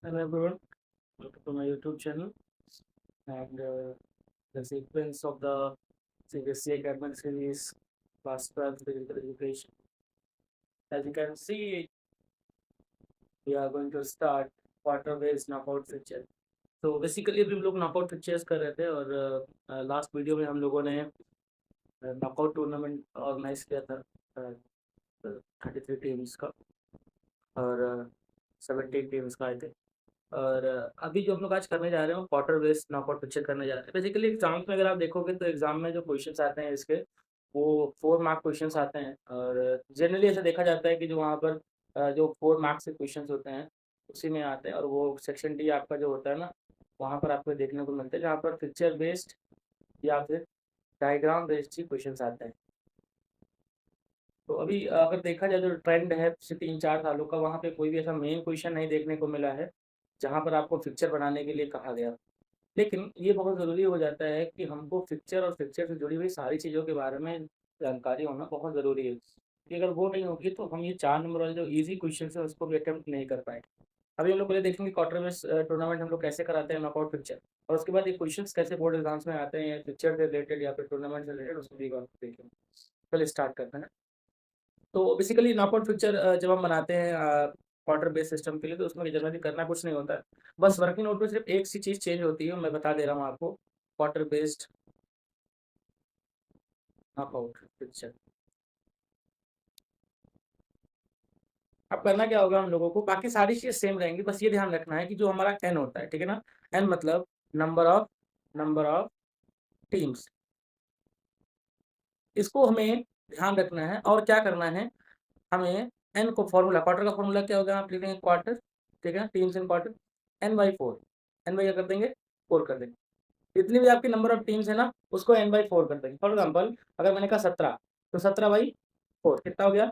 Hello everyone, welcome to my YouTube channel and the sequence of the CBSE academic series class 12 physical education. As you can see, we are going to start quarter based knockout fixture. तो basically अभी हम लोग knockout pictures कर रहे थे और last video में हम लोगों ने नॉकआउट टूर्नामेंट ऑर्गेनाइज किया था 33 टीम्स का और 17 टीम्स का आए थे। और अभी जो हम लोग आज करने जा रहे हैं वो क्वार्टर बेस्ड नॉकआउट पिक्चर करने जा रहे हैं। बेसिकली एग्जाम्स में अगर आप देखोगे तो एग्जाम में जो क्वेश्चंस आते हैं इसके वो 4 मार्क क्वेश्चंस आते हैं और जनरली ऐसा देखा जाता है कि जो वहाँ पर जो 4 मार्क्स के क्वेश्चंस होते हैं उसी में आते हैं और वो सेक्शन डी आपका जो होता है ना वहाँ पर आपको देखने को मिलता है जहाँ पर पिक्चर बेस्ड या फिर डायग्राम बेस्ड ही क्वेश्चंस आते हैं। तो अभी अगर देखा जाए जो ट्रेंड है पिछले 3-4 सालों का वहाँ पे कोई भी ऐसा मेन क्वेश्चन नहीं देखने को मिला है जहाँ पर आपको पिक्चर बनाने के लिए कहा गया। लेकिन ये बहुत ज़रूरी हो जाता है कि हमको पिक्चर और पिक्चर से जुड़ी हुई सारी चीज़ों के बारे में जानकारी होना बहुत ज़रूरी है कि अगर वो नहीं होगी तो हम ये 4 नंबर वाले जो ईजी क्वेश्चन है उसको भी अटेम्प्ट नहीं कर पाएंगे। अभी हम लोग पहले देखेंगे क्वार्टर बेस टूर्नामेंट हम लोग कैसे कराते हैं नॉकआउट पिक्चर और उसके बाद ये क्वेश्चंस कैसे बोर्ड एग्जाम्स में आते हैं पिक्चर से रिलेटेड या फिर टूर्नामेंट से रिलेटेड उसको भी देखेंगे। चलिए स्टार्ट करते हैं। तो बेसिकली नॉकआउट पिक्चर जब हम बनाते हैं क्वार्टर बेस सिस्टम के लिए तो उसमें जनरली करना कुछ नहीं होता है। बस वर्किंग नोट में सिर्फ एक सी चीज़ चेंज होती है, मैं बता दे रहा हूँ आपको। क्वार्टर बेस्ड नॉकआउट पिक्चर अब करना क्या होगा हम लोगों को, बाकी सारी चीज़ सेम रहेंगी, बस ये ध्यान रखना है कि जो हमारा एन होता है, ठीक है ना, एन मतलब नंबर ऑफ टीम्स, इसको हमें ध्यान रखना है। और क्या करना है हमें, एन को फॉर्मूला, क्वार्टर का फॉर्मूला क्या होगा, आप लिखेंगे क्वार्टर, ठीक है ना, teams in quarter, n by 4, n by क्या कर देंगे 4 कर देंगे। जितनी भी आपकी नंबर ऑफ टीम्स है ना उसको एन बाई 4 कर देंगे। फॉर एग्जाम्पल अगर मैंने कहा 17 तो 17/4 कितना हो गया।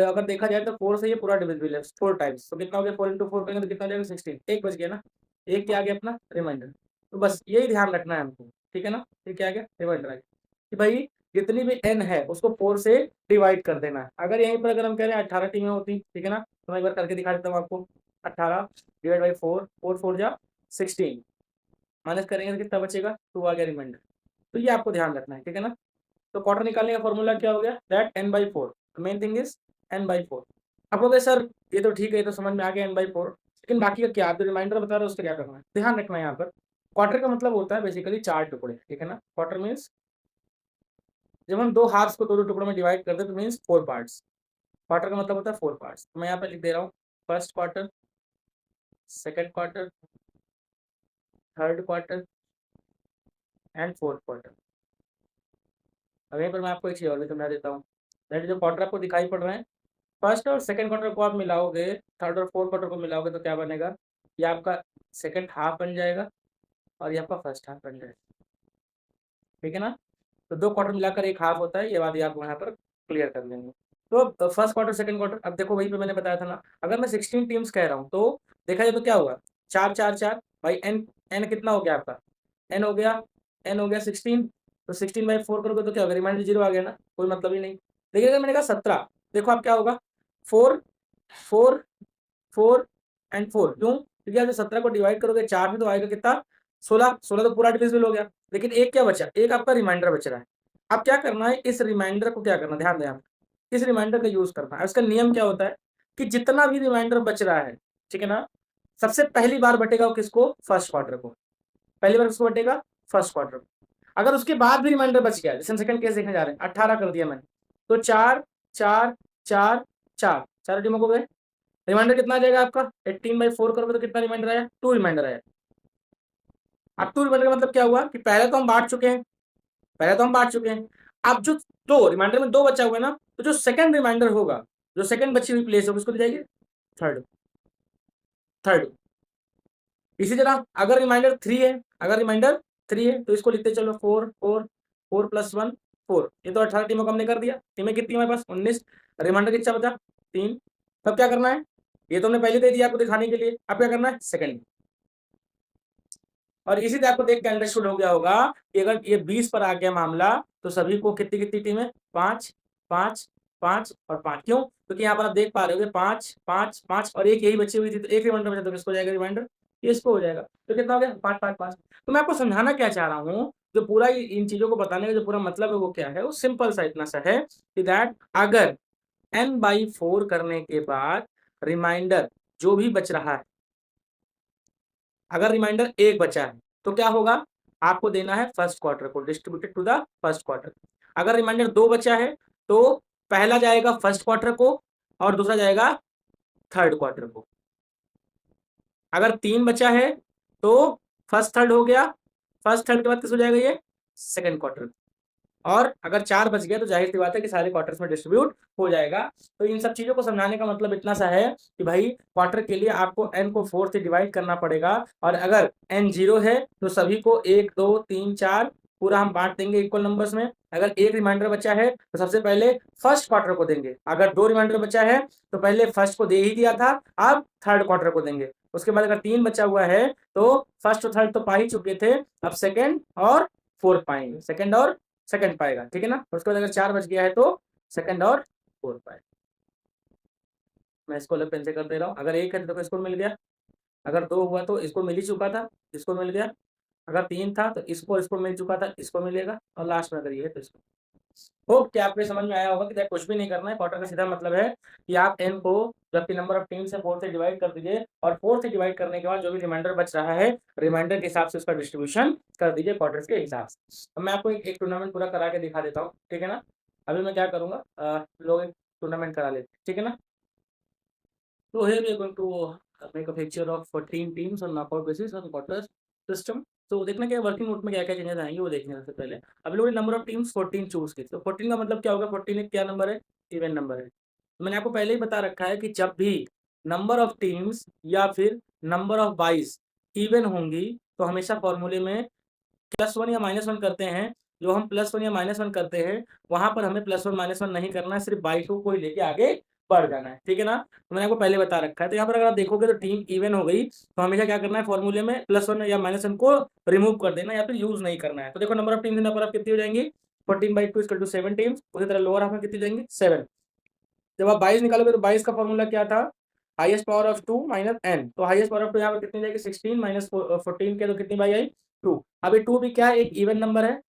अगर देखा जाए तो 4 से ये पूरा डिविजिबल है 4 टाइम्स, तो कितना हो गया 4 इंटू 4 करेंगे तो कितना हो जाएगा 16, एक बच गया ना, एक क्या आ गया अपना रिमाइंडर। तो बस यही ध्यान रखना है हमको, ठीक है ना, ये क्या आ गया रिमाइंडर आ गया कि भाई जितनी भी एन है उसको 4 से डिवाइड कर देना है। अगर यहीं पर अगर हम कह रहे हैं 18 टीमें होती, ठीक है ना, तो मैं एक बार करके दिखा देता हूँ आपको। 18 डिवाइड बाई 4, 4 जा 16, माइनस करेंगे तो कितना बचेगा 2 आ गया रिमाइंडर। तो ये आपको ध्यान रखना है, ठीक है ना। तो क्वार्टर निकालने का फॉर्मूला क्या हो गया, that n by 4, main thing is n by 4। अब बोले सर ये तो ठीक है, ये तो समझ में आ गया n बाई 4, लेकिन बाकी का क्या, आप जो रिमाइंडर बता रहे हो उसका क्या करना है, ध्यान रखना है। यहाँ पर क्वार्टर का मतलब होता है बेसिकली 4 टुकड़े, ठीक है ना। क्वार्टर मीन्स जब हम 2 हाफ्स को 2 टुकड़ों में डिवाइड करते हैं तो मीन्स 4 पार्ट्स। क्वार्टर का मतलब होता है 4 पार्ट्स। तो मैं यहाँ पे लिख दे रहा हूँ first quarter, second quarter, third quarter and fourth quarter. अब यहीं पर मैं आपको एक चीज़ और भी समझा देता हूँ। दैट जो क्वार्टर आपको दिखाई पड़ रहे हैं, फर्स्ट और सेकंड क्वार्टर को आप मिलाओगे, थर्ड और फोर्थ क्वार्टर को मिलाओगे तो क्या बनेगा, ये आपका सेकंड हाफ बन जाएगा और ये आपका फर्स्ट हाफ बन जाएगा, ठीक है ना। तो 2 क्वार्टर मिलाकर एक हाफ होता है, ये बात ये आपको यहाँ पर क्लियर कर लेंगे। तो फर्स्ट क्वार्टर सेकंड क्वार्टर, अब देखो वहीं पे मैंने बताया था ना, अगर मैं 16 टीम्स कह रहा हूँ तो देखा जाए तो क्या होगा, 4 4 4 भाई एन, एन कितना हो गया आपका, एन हो गया, एन हो गया 16, तो 16/4 करोगे तो क्या होगा, रिमाइंडर 0 आ गया ना, कोई मतलब ही नहीं। लेकिन अगर मैंने कहा 17, देखो आप क्या होगा 4 4 4 एंड 4, क्यों, क्योंकि आप 17 को डिवाइड करोगे 4 में तो आएगा कितना 16, 16 तो पूरा डिविजिबल हो गया, लेकिन एक क्या बचा, एक आपका रिमाइंडर बच रहा है। अब क्या करना है, इस रिमाइंडर को क्या करना, ध्यान दें आप, इस रिमाइंडर का यूज करना है। इसका नियम क्या होता है कि जितना भी रिमाइंडर बच रहा है, ठीक है ना, सबसे पहली बार बटेगा वो किसको, फर्स्ट क्वार्टर को, पहली बार किसको बटेगा फर्स्ट क्वार्टर को। अगर उसके बाद भी रिमाइंडर बच गया, जैसे सेकंड केस देखने जा रहे हैं, 18 कर दिया मैंने, तो 4 4 4 4 चारों टीमों को गए, रिमाइंडर कितना आ जाएगा आपका 18/4 करोगे तो कितना रिमाइंडर आया, 2 रिमाइंडर आया। अब 2 रिमाइंडर का मतलब क्या हुआ कि पहले तो हम बांट चुके हैं, पहले तो हम बांट चुके हैं, अब जो 2 रिमाइंडर में 2 बचा हुआ है ना, तो जो सेकंड रिमाइंडर होगा, जो सेकंड बची हुई प्लेस होगी उसको दी जाएगी थर्ड, थर्ड। इसी तरह अगर रिमाइंडर 3 है, अगर रिमाइंडर 3 है तो इसको लिखते चलो 4 4 4 + 1 4, ये तो 18 टीमों को हमने कर दिया, टीमें कितनी हमारे पास 19, रिमाइंडर कितना बचा 3। तब क्या करना है, ये तो हमने पहले दे दिया आपको दिखाने के लिए, अब क्या करना है सेकंड। और इसी तरह आपको देख के अंडरस्टूड हो गया होगा कि अगर ये 20 पर आ गया मामला तो सभी को कितनी कितनी टीमें 5 5 5 और 5। क्यों? क्योंकि यहाँ पर आप देख पा रहे होगे 5, 5, 5 और एक यही बची हुई थी, तो एक रिमाइंडर बचा तो किसको हो जाएगा रिमाइंडर? ये इसको हो जाएगा। तो कितना हो गया? 5, 5, 5। तो मैं आपको समझाना क्या चाह रहा हूँ, जो पूरा इन चीज़ों को बताने का जो पूरा मतलब है वो क्या है? वो सिंपल सा इतना सा है कि दैट अगर n/4 करने के बाद रिमाइंडर जो भी बच रहा है, अगर रिमाइंडर 1 बचा है, तो क्या होगा? आपको देना है फर्स्ट क्वार्टर को, distributed to the first quarter. अगर रिमाइंडर 2 बचा है, तो पहला जाएगा फर्स्ट क्वार्टर को और दूसरा जाएगा थर्ड क्वार्टर को। अगर 3 बचा है, तो फर्स्ट थर्ड हो गया, फर्स्ट थर्ड के बाद किस हो जाएगा ये? Second quarter. और अगर 4 बच गया तो ज़ाहिर-सी बात है कि सारे क्वार्टर्स में डिस्ट्रीब्यूट हो जाएगा। तो इन सब चीज़ों को समझाने का मतलब इतना सा है कि भाई क्वार्टर के लिए आपको n को 4 से डिवाइड करना पड़ेगा और अगर n 0 है तो सभी को 1, 2, 3, 4 पूरा हम बाँट देंगे इक्वल नंबर्स में। अगर 1 रिमाइंडर बचा है तो सबसे पहले फर्स्ट क्वार्टर को देंगे। अगर 2 रिमाइंडर बचा है तो पहले फर्स्ट को दे ही दिया था, अब थर्ड क्वार्टर को देंगे। उसके बाद अगर 3 बचा हुआ है तो फर्स्ट और थर्ड तो पा ही चुके थे, अब सेकंड और फोर्थ पाएँगे। सेकंड और सेकंड पाएगा, ठीक है ना? उसके बाद अगर 4 बच गया है तो सेकंड और फोर्थ पाएगा। मैं इसको अलग पेन से कर दे रहा हूँ। अगर 1 है तो इसको मिल गया, अगर 2 हुआ तो इसको मिल ही चुका था, इसको मिल गया। अगर 3 था तो इसको मिल चुका था, इसको मिलेगा और लास्ट में अगर ये है तो इसको। होप कि आपको ये समझ में आया होगा कि कुछ भी नहीं करना है। क्वार्टर का सीधा मतलब है कि आप n को जबकि नंबर ऑफ टीम्स है 4 से डिवाइड कर दीजिए और 4 से डिवाइड करने के बाद जो भी रिमाइंडर बच रहा है, रिमाइंडर के हिसाब से उसका डिस्ट्रीब्यूशन कर दीजिए क्वार्टर्स के हिसाब से। अब मैं आपको एक टूर्नामेंट पूरा करा के दिखा देता हूँ, ठीक है ना? अभी मैं क्या करूँगा, लोग एक टूर्नामेंट करा लेते, ठीक है ना? So here we are going to make a picture of 14 teams on knockout basis on quarter system. तो देखना क्या वर्किंग नोट में क्या-क्या चेंजेस आएंगे वो देखने सबसे पहले। अभी लोगों ने नंबर ऑफ टीम्स 14 चूज की, तो 14 का मतलब क्या होगा? 14 एक क्या नंबर है? इवन नंबर है। तो मैंने आपको पहले ही बता रखा है कि जब भी नंबर ऑफ टीम्स या फिर नंबर ऑफ बाइस इवन होंगी तो हमेशा फॉर्मूले में +1 या -1 करते हैं। जो हम +1 या -1 करते हैं, वहाँ पर हमें +1 -1 नहीं करना है, सिर्फ बाई 2 को ही लेके आगे बढ़ जाना है, ठीक है ना? तो मैंने आपको पहले बता रखा है। तो यहाँ पर अगर आप देखोगे तो टीम इवन हो गई, तो हमेशा क्या करना है फॉर्मूले में +1 या -1 को रिमूव कर देना या फिर यूज़ नहीं करना है। तो देखो number of teams number of कितनी हो जाएंगी? 14/2 = 7 टीम्स। उसी तरह लोअर हाफ में कितनी जाएंगी? 7। जब आप 22 निकालोगे तो 22 का फॉर्मूला क्या था? Highest power of 2 minus n। तो हाईएस्ट पावर ऑफ 2 यहाँ पर कितनी जाएगी? 16 माइनस 14 के तो कितनी बाई आई? 2। अब ये 2 भी क्या है? एक इवन नंबर है।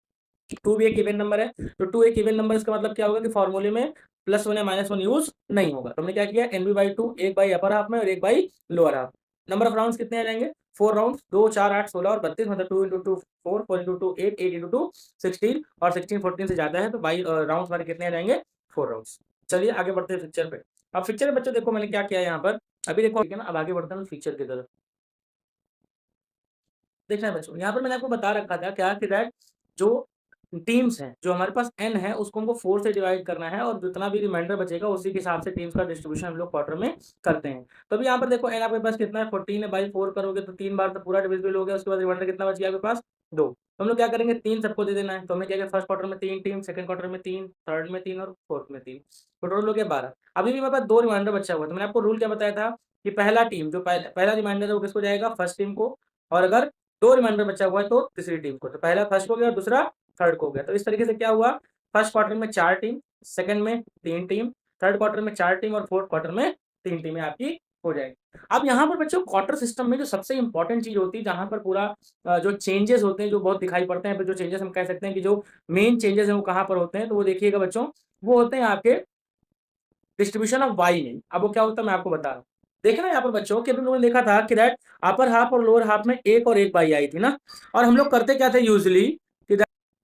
2 भी एक इवन नंबर है, तो 2 एक इवन नंबर, इसका मतलब क्या होगा कि फॉर्मूले में +1 या -1 यूज नहीं होगा। तो हमने क्या किया? nb/2 एक बाई अपर हाफ में और एक by lower half. Number of rounds कितने आ जाएंगे? 4 राउंड्स, 2, 4, 8, 16 और 32, मतलब 2 × 2 4, 4 × 2 8, 8 × 2 16 और 16 14 से ज्यादा है तो बाई राउंड्स हमारे कितने आ जाएंगे? 4 राउंड्स। चलिए आगे बढ़ते हैं पिक्चर पे। अब पिक्चर में बच्चों देखो मैंने क्या किया है यहाँ पर, अभी देखो ठीक है ना। अब आगे बढ़ते हैं पिक्चर की तरफ। देखना है बच्चों, यहाँ पर मैंने आपको बता रखा था क्या कि दैट जो टीम्स हैं, जो हमारे पास n है उसको हमको 4 से डिवाइड करना है और जितना भी रिमाइंडर बचेगा उसी के हिसाब से टीम्स का डिस्ट्रीब्यूशन हम लोग क्वार्टर में करते हैं। तो अभी यहाँ पर देखो n आपके पास कितना है? 14 है, बाई 4 करोगे तो 3 बार तो पूरा डिविजिबल हो गया। उसके बाद रिमाइंडर कितना बच गया आपके पास? 2। तो हम लोग क्या करेंगे? 3 सबको दे देना है। तो हमने क्या किया? फर्स्ट क्वार्टर में 3 टीम, सेकंड क्वार्टर में 3, थर्ड में 3 और फोर्थ में 3, तो टोटल हो गया 12। अभी भी हमारे पास 2 रिमाइंडर बचा हुआ है। तो मैंने आपको रूल क्या बताया था कि पहला टीम जो पहला रिमाइंडर है वो किसको जाएगा? फर्स्ट टीम को। और अगर 2 रिमाइंडर बचा हुआ है तो तीसरी टीम को। तो पहला फर्स्ट को गया और दूसरा थर्ड को गया। तो इस तरीके से क्या हुआ? फर्स्ट क्वार्टर में 4 टीम, सेकंड में 3 टीम, थर्ड क्वार्टर में 4 टीम और फोर्थ क्वार्टर में 3 टीमें आपकी हो जाएगी। अब यहाँ पर बच्चों क्वार्टर सिस्टम में जो सबसे इंपॉर्टेंट चीज होती है, जहां पर पूरा जो चेंजेस होते हैं जो बहुत दिखाई पड़ते हैं, जो चेंजेस हम कह सकते हैं कि जो मेन चेंजेस हैं वो कहाँ पर होते हैं, तो वो देखिएगा बच्चों, वो होते हैं आपके डिस्ट्रीब्यूशन ऑफ वाई में। अब वो क्या होता है मैं आपको बता रहा हूँ। देखना यहाँ पर बच्चों कि हम लोगों ने देखा था कि दैट अपर हाफ और लोअर हाफ में एक और एक बाई आई थी ना। और हम लोग करते क्या थे यूजली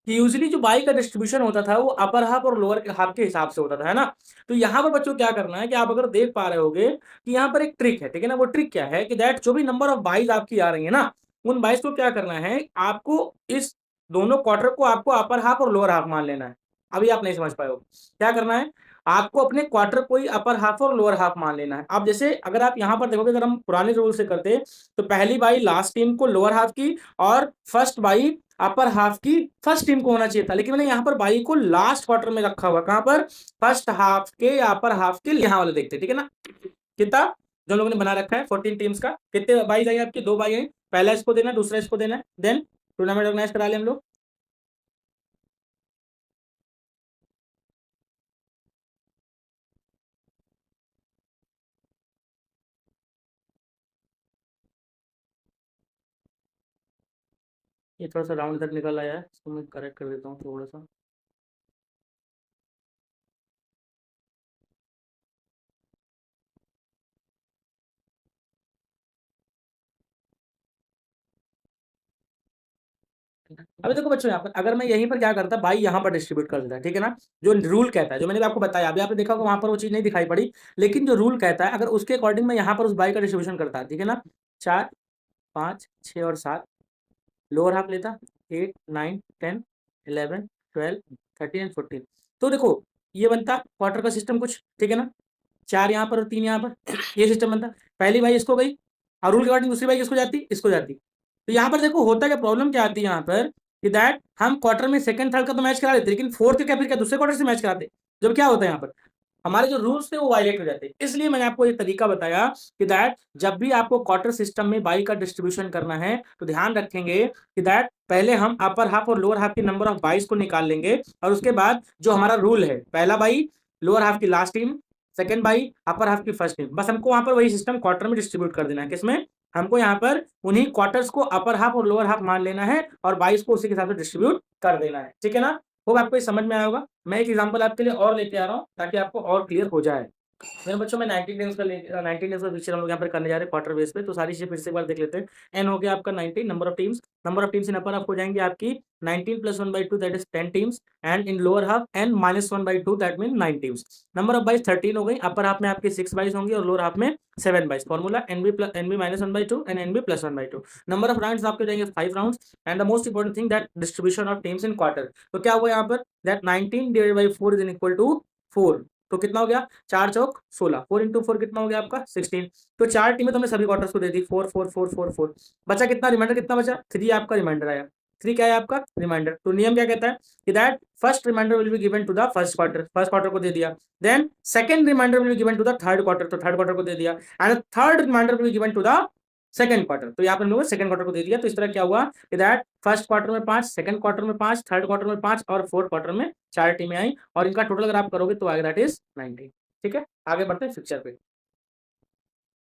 कि यूजली जो बाई का डिस्ट्रीब्यूशन होता था वो अपर हाफ और लोअर हाफ के हिसाब से होता था, है ना। तो यहाँ पर बच्चों क्या करना है कि आप अगर देख पा रहे होगे कि यहाँ पर एक ट्रिक है, ठीक है ना। वो ट्रिक क्या है कि दैट जो भी नंबर ऑफ बाईज आपकी आ रही है ना, उन बाईज को क्या करना है, आपको इस दोनों क्वार्टर को आपको अपर हाफ और लोअर हाफ मान लेना है। अभी आप नहीं समझ पाए हो क्या करना है। आपको अपने क्वार्टर को ही अपर हाफ और लोअर हाफ मान लेना है। अब जैसे अगर आप यहाँ पर देखोगे, अगर हम पुराने रूल से करते तो पहली बाई लास्ट टीम को लोअर हाफ की और फर्स्ट बाई अपर हाफ की फर्स्ट टीम को होना चाहिए था। लेकिन मैंने यहाँ पर बाई को लास्ट क्वार्टर में रखा हुआ, कहां पर? फर्स्ट हाफ के या अपर हाफ के यहाँ वाले देखते, ठीक है ना। कितना जो लोगों ने बना रखा है 14 टीम्स का, कितने बाई आई आपकी? 2 बाई आई। पहला इसको देना है, दूसरा इसको देना है, देन टूर्नामेंट ऑर्गेनाइज करा ले हम लोग। ये थोड़ा सा राउंड तक निकल आया है, इसको मैं करेक्ट कर देता हूँ थोड़ा सा। अभी देखो बच्चों, यहाँ पर अगर मैं यहीं पर क्या करता, बाई यहाँ पर डिस्ट्रीब्यूट कर देता, ठीक है ना, जो रूल कहता है, जो मैंने भी आपको बताया, अभी आपने देखा होगा वहां पर वो चीज नहीं दिखाई पड़ी, लेकिन जो रूल कहता है अगर उसके अकॉर्डिंग मैं यहाँ पर उस बाई का डिस्ट्रीब्यूशन करता, ठीक है ना, 4 5 6 और 7, लोअर हाफ लेता 8 9 10 11 12 13 एंड 14, तो देखो ये बनता क्वार्टर का सिस्टम कुछ, ठीक है ना, 4 यहाँ पर और 3 यहाँ पर ये सिस्टम बनता, पहली बाई इसको गई और रूल के अकॉर्डिंग दूसरी बाई किसको जाती, इसको जाती। तो यहाँ पर देखो होता क्या, प्रॉब्लम क्या आती है यहाँ पर कि दैट हम क्वार्टर में सेकंड थर्ड का तो मैच करा लेते, लेकिन फोर्थ का फिर क्या दूसरे क्वार्टर से मैच कराते, जब क्या होता है यहाँ पर हमारे जो रूल्स थे वो वायलेट हो जाते हैं। इसलिए मैंने आपको एक तरीका बताया कि दैट जब भी आपको क्वार्टर सिस्टम में बाई का डिस्ट्रीब्यूशन करना है तो ध्यान रखेंगे कि दैट पहले हम अपर हाफ और लोअर हाफ की नंबर ऑफ बाइस को निकाल लेंगे, और उसके बाद जो हमारा रूल है, पहला बाई लोअर हाफ की last team, second by upper half की फर्स्ट टीम, बस हमको वहां पर वही सिस्टम क्वार्टर में डिस्ट्रीब्यूट कर देना है। किसमें, हमको यहाँ पर उन्हीं क्वार्टर्स को अपर हाफ और लोअर हाफ मान लेना है और 22 को उसी के हिसाब से डिस्ट्रीब्यूट कर देना है, ठीक है ना। होप आपको ये समझ में आया होगा। मैं एक एग्जांपल आपके लिए और लेके आ रहा हूँ ताकि आपको और क्लियर हो जाए। मेरे बच्चों में 19 डेज का 19 डेज का पिक्चर हम लोग यहाँ पर करने जा रहे हैं क्वार्टर बेस पे, तो सारी चीजें फिर से एक बार देख लेते हैं। एन हो गया आपका 19, number of teams in upper half हो जाएंगे आपकी 19 + 1/2 that is 10 teams, and in lower half n - 1/2 that mean 9 teams. Number of बाइस 13 हो गई, अपर हाफ में आपके 6 बाइस होंगी और लोअर हाफ में 7 बाइस। Formula nb - 1/2 and nb + 1/2। Number of rounds आपके हो जाएंगे 5 rounds, and the most important thing that distribution of teams in quarter. तो क्या हुआ यहाँ पर दैट 19 / 4 इज इक्वल टू 4, तो कितना हो गया 4 चौक 16, 4 × 4 कितना हो गया आपका 16। तो 4 टीमें तो हमने सभी क्वार्टर्स को दे दी, 4 4 4 4 4, बचा कितना, रिमाइंडर कितना बचा 3, आपका रिमाइंडर आया 3, क्या है आपका रिमाइंडर। तो नियम क्या कहता है कि that first reminder will be given to the first quarter को दे दिया, then second reminder will be given to the third quarter, तो थर्ड क्वार्टर को दे दिया, and third reminder will be given to the second quarter, तो यहाँ पर हम लोग सेकंड क्वार्टर को दे दिया। तो इस तरह क्या हुआ कि दैट फर्स्ट क्वार्टर में 5, सेकंड क्वार्टर में 5, थर्ड क्वार्टर में 5 और फोर्थ क्वार्टर में 4 टीमें आई, और इनका टोटल अगर आप करोगे तो आगे दैट इज 90, ठीक है। आगे बढ़ते हैं पिक्चर पे।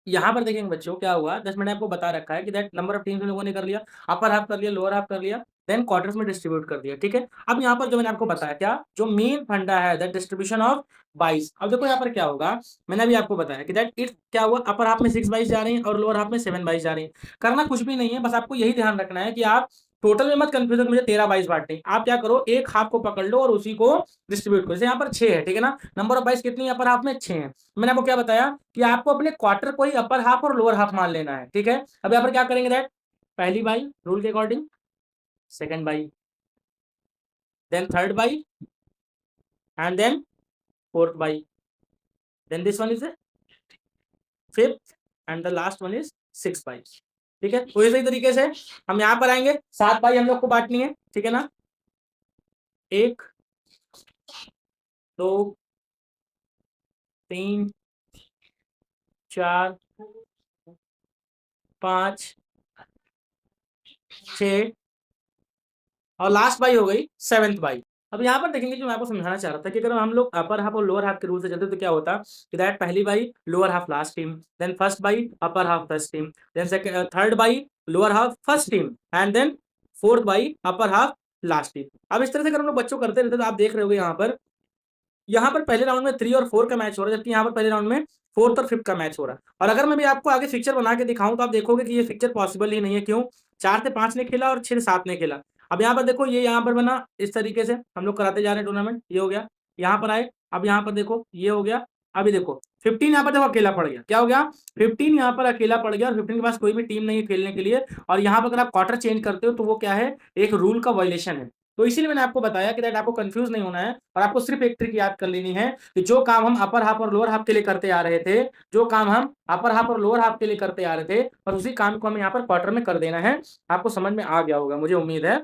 यहाँ पर देखेंगे बच्चों क्या हुआ, 10 मैंने आपको बता रखा है कि दैट नंबर ऑफ टीम्स लोगों ने कर लिया, अपर हाफ कर लिया, लोअर हाफ कर लिया, देन क्वार्टर्स में डिस्ट्रीब्यूट कर दिया, ठीक है। अब यहाँ पर जो मैंने आपको बताया क्या, जो मेन फंडा है दैट डिस्ट्रीब्यूशन ऑफ बाइस। अब देखो यहाँ पर क्या होगा, मैंने अभी आपको बताया कि दैट इट क्या हुआ, अपर हाफ में 6 बाइस जा रही है और लोअर हाफ में 7 बाइस जा रही है। करना कुछ भी नहीं है, बस आपको यही ध्यान रखना है कि आप टोटल में मत कंफ्यूज हो मुझे 13 बाइस बांटने, आप क्या करो एक हाफ को पकड़ लो और उसी को डिस्ट्रीब्यूट करो। जैसे यहाँ पर 6 है, ठीक है ना, नंबर ऑफ बाइस कितनी अपर हाफ में 6 है। मैंने आपको क्या बताया कि आपको अपने क्वार्टर को ही अपर हाफ और लोअर हाफ मान लेना है, ठीक है। अब यहाँ पर क्या करेंगे दैट पहली बाई रूल के according, second bye, then third bye, and then fourth bye, then this one is fifth, and the last one is six bye, ठीक है। तो इसी तरीके से हम यहाँ पर आएंगे, 7 बाई हम लोग को बांटनी है, ठीक है ना, 1 2 3 4 5 6 और लास्ट बाई हो गई 7th बाई। अब यहाँ पर देखेंगे, जो मैं आपको समझाना चाह रहा था कि अगर हम लोग अपर हाफ और लोअर हाफ के रूल से चलते तो क्या होता कि दैट पहली bye lower half last team, then first bye upper half first team, then second third bye lower half first team, and then fourth bye upper half last team. अब इस तरह से अगर हम लोग बच्चों करते रहते तो आप देख रहे होगे यहाँ पर पहले राउंड में 3 और 4 का मैच हो रहा है, जबकि यहाँ पर पहले राउंड में 4th और 5th का मैच हो रहा है। और अगर मैं भी आपको आगे फिक्चर बना के दिखाऊं तो आप देखोगे कि ये फिक्चर पॉसिबल ही नहीं है। क्यों, 4 से 5 ने खेला और 6 से 7 ने खेला। अब यहाँ पर देखो ये यहाँ पर बना इस तरीके से हम लोग कराते जा रहे हैं टूर्नामेंट, ये हो गया, यहाँ पर आए, अब यहाँ पर देखो ये हो गया, अभी देखो 15 यहाँ पर देखो अकेला पड़ गया, क्या हो गया 15 यहाँ पर अकेला पड़ गया और 15 के पास कोई भी टीम नहीं है खेलने के लिए। और यहाँ पर अगर आप क्वार्टर चेंज करते हो तो वो क्या है, एक रूल का वायलेशन है। तो इसीलिए मैंने आपको बताया कि दैट आपको कंफ्यूज नहीं होना है और आपको सिर्फ एक ट्रिक याद कर लेनी है कि जो काम हम अपर हाफ और लोअर हाफ के लिए करते आ रहे थे, जो काम हम अपर हाफ और लोअर हाफ के लिए करते आ रहे थे, और उसी काम को हमें यहाँ पर क्वार्टर में कर देना है। आपको समझ में आ गया होगा, मुझे उम्मीद है,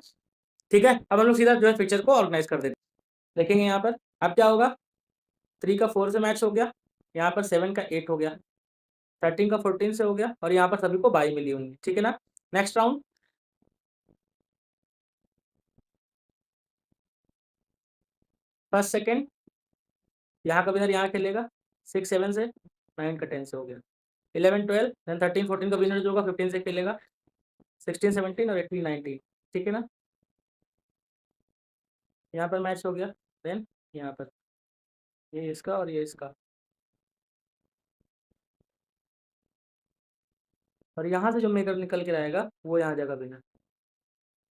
ठीक है। अब हम लोग सीधा जो है पिक्चर को ऑर्गेनाइज कर देते हैं। देखेंगे यहाँ पर अब क्या होगा, 3 का 4 से मैच हो गया, यहाँ पर 7 का 8 हो गया, 13 का 14 से हो गया, और यहाँ पर सभी को बाई मिली होंगी, ठीक है ना। नेक्स्ट राउंड, फर्स्ट सेकेंड, यहाँ का विनर यहाँ खेलेगा 6 7 से, 9 का 10 से हो गया, 11 12, देन 13 14 का विनर जो होगा 15 से खेलेगा, 16 17 और 18 19। ठीक है ना, यहाँ पर मैच हो गया, देन यहाँ पर ये इसका और ये इसका, और यहाँ से जो मेकर निकल के रहेगा वो यहाँ जगह देना।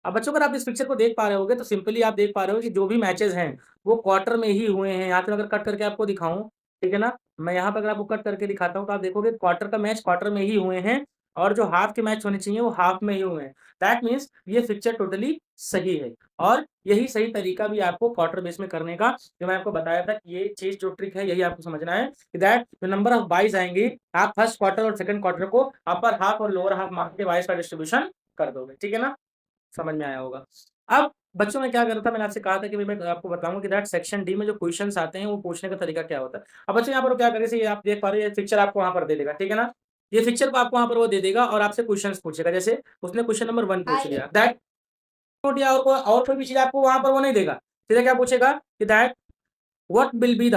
अब बच्चों अगर आप इस पिक्चर को देख पा रहे होगे तो सिंपली आप देख पा रहे हो कि जो भी मैचेस हैं वो क्वार्टर में ही हुए हैं। यहाँ पे अगर कट करके आपको दिखाऊं, ठीक है ना, मैं यहाँ पर अगर आपको कट करके दिखाता हूँ तो आप देखोगे क्वार्टर का मैच क्वार्टर में ही हुए हैं और जो हाफ के मैच होने चाहिए वो हाफ में ही हुए हैं। दैट मीन्स ये पिक्चर टोटली सही है और यही सही तरीका भी आपको क्वार्टर बेस में करने का, जो मैं आपको बताया था कि ये चीज जो ट्रिक है यही आपको समझना है कि दैट जो नंबर ऑफ बाइज आएंगे आप फर्स्ट क्वार्टर और सेकंड क्वार्टर को अपर हाफ और लोअर हाफ मार्क के बाइज का डिस्ट्रीब्यूशन कर दोगे। ठीक है ना, समझ में आया होगा। अब बच्चों में क्या करता था, मैंने आपसे कहा था कि मैं आपको बताऊंगा कि दैट सेक्शन डी में जो क्वेश्चंस आते हैं वो पूछने का तरीका क्या होता है। अब बच्चों यहाँ पर क्या करें, ये आप देख पा रहे हो, ये पिक्चर आपको वहां पर दे देगा, ठीक है ना, ये पिक्चर को आपको वहां पर वो दे देगा और आपसे क्वेश्चन पूछेगा। जैसे उसने क्वेश्चन नंबर 1 पूछ लिया, दैट या और कोई भी चीज आपको वहां पर वो नहीं देगा, सीधा क्या पूछेगा कि that what will be the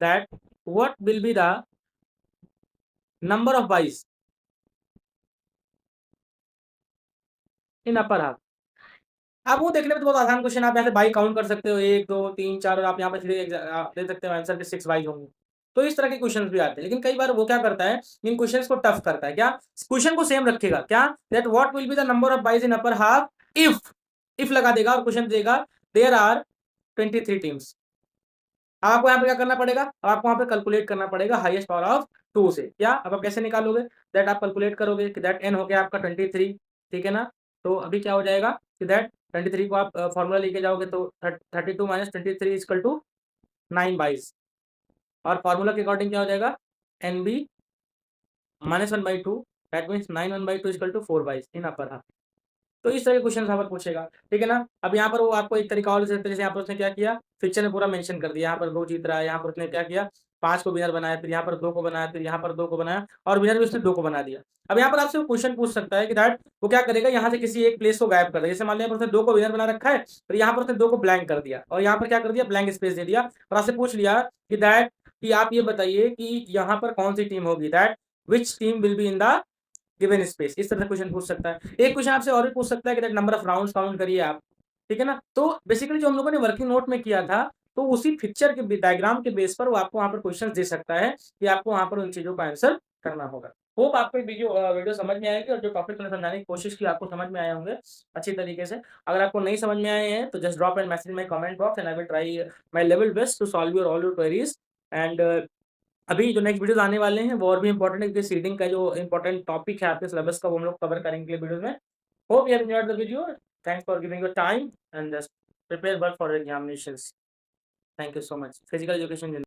that what will be the number of byes in upper half. आप वो देखने में तो बहुत आसान क्वेश्चन, आप यहाँ से बाई काउंट कर सकते हो, 1 2 3 4 और आप यहाँ पे सीधे आप दे सकते हो आंसर के 6 बाई होंगे। तो इस तरह के क्वेश्चंस भी आते हैं, लेकिन कई बार वो क्या करता है, इन क्वेश्चंस को टफ करता है। क्या क्वेश्चन को सेम रखेगा, क्या that what will be the number of byes in upper half if लगा देगा और क्वेश्चन देगा देयर आर 23 टीम्स। आपको यहाँ पे क्या करना पड़ेगा, आपको यहाँ पे कैलकुलेट करना पड़ेगा हाईएस्ट पावर ऑफ 2 से। क्या अब आप कैसे निकालोगे, दैट आप कैलकुलेट करोगे कि दैट n हो गया आपका 23, ठीक है ना। तो अभी क्या हो जाएगा कि दैट 23 को आप फॉर्मूला लेके जाओगे तो 32 माइनस 23 इक्वल टू 9/22 और फॉर्मूला के अकॉर्डिंग क्या हो जाएगा NB minus 1/2, that means 9 1/2 equal to 4/22 in upper half. तो इस तरह के क्वेश्चन यहाँ पर पूछेगा, ठीक है ना। अब यहाँ पर वो आपको एक तरीका और जैसे यहाँ पर उसने क्या किया, पिक्चर में पूरा मेंशन कर दिया, यहाँ पर 2 जीत रहा है, यहाँ पर उसने क्या किया 5 को विनर बनाया, फिर यहाँ पर 2 को बनाया, फिर यहाँ पर 2 को बनाया और विनर भी उसने 2 को बना दिया। अब यहाँ पर आपसे वो क्वेश्चन पूछ सकता है कि दैट वो क्या करेगा, यहाँ से किसी एक प्लेस को गायब कर देगा। जैसे मान लिया उसने 2 को विनर बना रखा है, फिर यहाँ पर उसने 2 को ब्लैंक कर दिया और यहाँ पर क्या कर दिया ब्लैंक स्पेस दे दिया और आपसे पूछ लिया कि दैट कि आप ये बताइए कि यहाँ पर कौन सी टीम होगी, that which team will be in the given space. इस तरह से क्वेश्चन पूछ सकता है। एक क्वेश्चन आपसे और भी पूछ सकता है कि नंबर ऑफ राउंड्स काउंट करिए आप, ठीक है ना। तो बेसिकली जो हम लोगों ने वर्किंग नोट में किया था, तो उसी पिक्चर के डायग्राम के बेस पर वो आपको वहां पर क्वेश्चन दे सकता है कि आपको वहां पर उन चीजों का आंसर करना होगा। होप आपको वीडियो समझ में आएगी और जो टॉपिक मैंने समझाने की कोशिश की आपको समझ में आए होंगे अच्छी तरीके से। अगर आपको नहीं समझ में आए हैं तो just drop and message my comment box and I will try my level best to solve your all your queries. And अभी जो नेक्स्ट वीडियोस आने वाले हैं वो और भी इंपॉर्टेंट है, क्योंकि सीडिंग का जो इंपॉर्टेंट टॉपिक है आपके सिलेबस का वो हम लोग कवर करेंगे वीडियो में। Hope you have enjoyed the video, thanks for giving your time and just prepare work for examinations. Thank you so much. Physical education